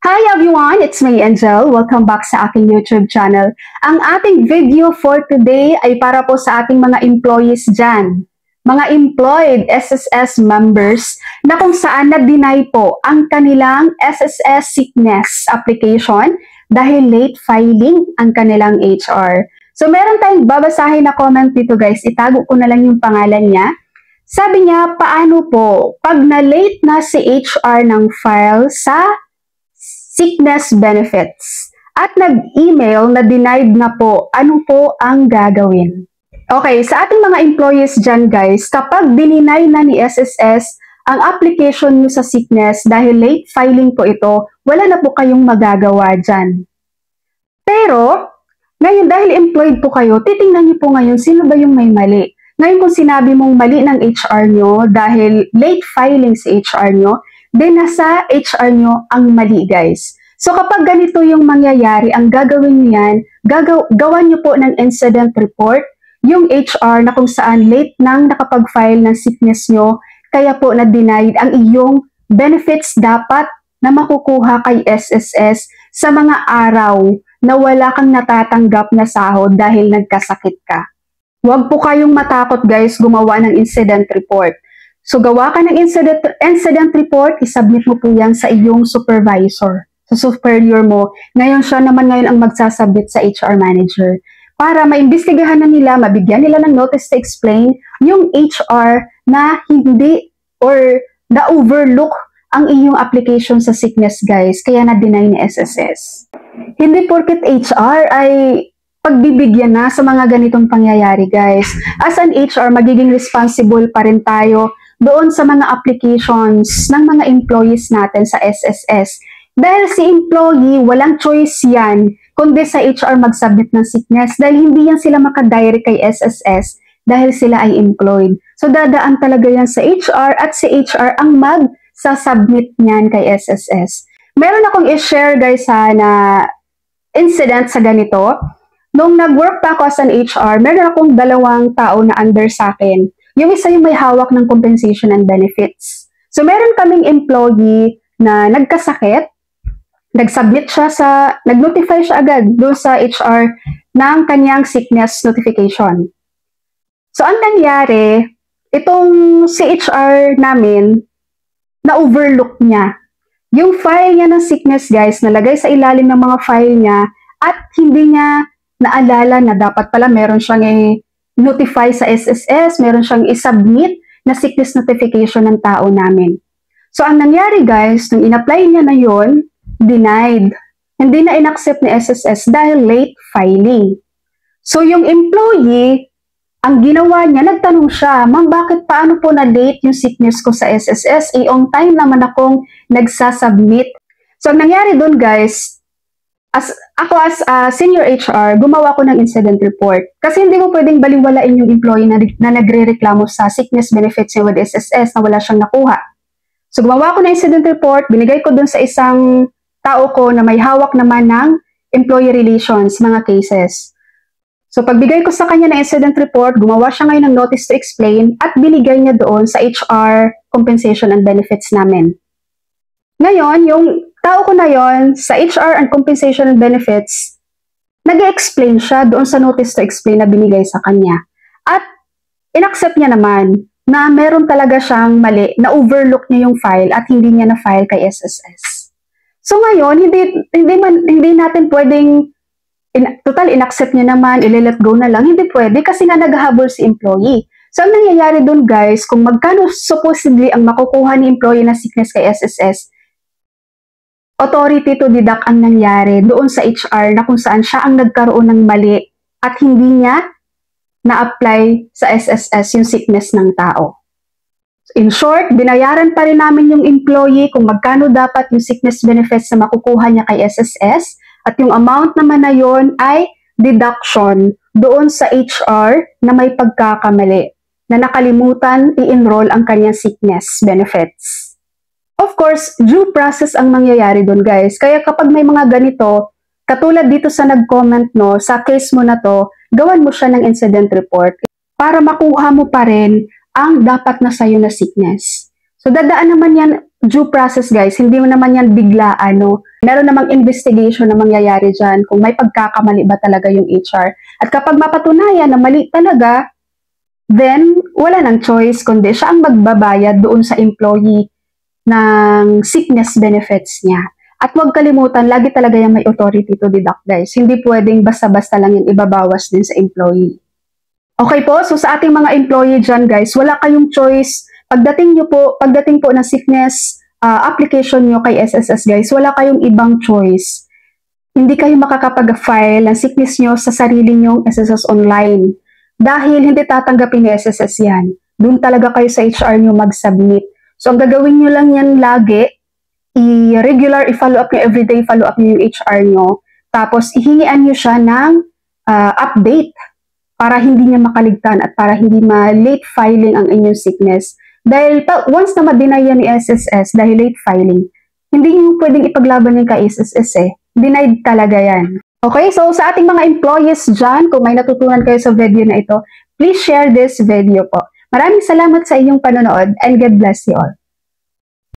Hi everyone! It's me, Angel. Welcome back sa aking YouTube channel. Ang ating video for today ay para po sa ating mga employees dyan. Mga employed SSS members na kung saan na-deny po ang kanilang SSS sickness application dahil late filing ang kanilang HR. So meron tayong babasahin na comment dito guys. Itago ko na lang yung pangalan niya. Sabi niya, paano po pag na-late na si HR ng file sa sickness benefits at nag-email na denied na po, ano po ang gagawin? Okay, sa ating mga employees dyan guys, kapag dininay na ni SSS ang application nyo sa sickness dahil late filing po ito, wala na po kayong magagawa dyan. Pero, ngayon dahil employed po kayo, titingnan nyo po ngayon sino ba yung may mali. Ngayon kung sinabi mong mali ng HR nyo dahil late filing si HR nyo, then nasa HR nyo ang mali guys. So kapag ganito yung mangyayari, ang gagawin niyan, gawan nyo po ng incident report, yung HR na kung saan late nang nakapag-file ng sickness nyo, kaya po na-denied ang iyong benefits dapat na makukuha kay SSS sa mga araw na wala kang natatanggap na sahod dahil nagkasakit ka. Huwag po kayong matakot guys gumawa ng incident report. So, gawa ka ng incident report, isubmit mo po yan sa iyong supervisor, sa superior mo. Ngayon, siya naman ngayon ang magsasubmit sa HR manager para maimbestigahan na nila, mabigyan nila ng notice to explain yung HR na hindi or na-overlook ang iyong application sa sickness, guys. Kaya na-deny ni SSS. Hindi porket HR ay pagbibigyan na sa mga ganitong pangyayari, guys. As an HR, magiging responsible pa rin tayo doon sa mga applications ng mga employees natin sa SSS. Dahil si employee, walang choice yan, kundi sa HR mag-submit ng sickness dahil hindi yan sila makadirect kay SSS dahil sila ay employed. So dadaan talaga yan sa HR at si HR ang mag-submit niyan kay SSS. Meron akong i-share guys na incident sa ganito. Nung nag-work pa ako as an HR, meron akong dalawang tao na under sa akin. Yung isa yung may hawak ng compensation and benefits. So, meron kaming employee na nagkasakit, nag-notify siya agad doon sa HR ng kanyang sickness notification. So, ang nangyari, itong si HR namin, na-overlook niya. Yung file niya ng sickness, guys, nalagay sa ilalim ng mga file niya at hindi niya naalala na dapat pala meron siyang notify sa SSS, meron siyang i-submit na sickness notification ng tao namin. So, ang nangyari guys, nung in-apply niya na yon, denied. Hindi na in-accept ni SSS dahil late filing. So, yung employee, ang ginawa niya, nagtanong siya, ma'am, bakit paano po na-late yung sickness ko sa SSS? On time naman akong nagsasubmit. So, ang nangyari dun guys, as senior HR, gumawa ko ng incident report. Kasi hindi mo pwedeng baliwalain yung employee na nagre-reklamo sa sickness benefits niya with SSS na wala siyang nakuha. So, gumawa ko ng incident report, binigay ko dun sa isang tao ko na may hawak naman ng employee relations, mga cases. So, pagbigay ko sa kanya ng incident report, gumawa siya ngayon ng notice to explain at binigay niya doon sa HR compensation and benefits namin. Ngayon, yung tao ko na yon sa HR and compensation and benefits, nag-explain siya doon sa notice to explain na binigay sa kanya. At in-accept niya naman na meron talaga siyang mali, na overlook niya yung file at hindi niya na-file kay SSS. So ngayon, hindi natin pwedeng, total in-accept niya naman, i-let go na lang, hindi pwede kasi nga naghahabol si employee. So ang nangyayari doon guys, kung magkano supposedly ang makukuha ni employee na sickness kay SSS, authority to deduct ang nangyari doon sa HR na kung saan siya ang nagkaroon ng mali at hindi niya na-apply sa SSS yung sickness ng tao. In short, binayaran pa rin namin yung employee kung magkano dapat yung sickness benefits na makukuha niya kay SSS at yung amount naman na yon ay deduction doon sa HR na may pagkakamali na nakalimutan i-enroll ang kanyang sickness benefits. Of course, due process ang mangyayari doon guys. Kaya kapag may mga ganito, katulad dito sa nag-comment no, sa case mo na to, gawan mo siya ng incident report para makuha mo pa rin ang dapat na sa'yo na sickness. So dadaan naman yan due process guys, hindi mo naman yan biglaan, no? Meron namang investigation na mangyayari dyan kung may pagkakamali ba talaga yung HR. At kapag mapatunayan na mali talaga, then wala nang choice kundi siya ang magbabayad doon sa employee ng sickness benefits niya. At huwag kalimutan, lagi talaga yung may authority to deduct guys. Hindi pwedeng basta-basta lang yung ibabawas din sa employee. Okay po, so sa ating mga employee dyan guys, wala kayong choice. Pagdating po ng sickness application nyo kay SSS guys, wala kayong ibang choice. Hindi kayo makakapag-file ng sickness nyo sa sarili nyong SSS online. Dahil hindi tatanggapin ni SSS yan. Doon talaga kayo sa HR nyo mag-submit. So ang gagawin nyo lang yan lagi, i-follow up nyo, everyday follow up nyo yung HR nyo. Tapos ihingian nyo siya ng update para hindi niya makaligtan at para hindi ma-late filing ang inyong sickness. Dahil once na ma-deny yan ni SSS dahil late filing, hindi nyo pwedeng ipaglaban yung kay SSS eh. Denied talaga yan. Okay, so sa ating mga employees dyan, kung may natutunan kayo sa video na ito, please share this video po. Maraming salamat sa inyong panonood and God bless you all.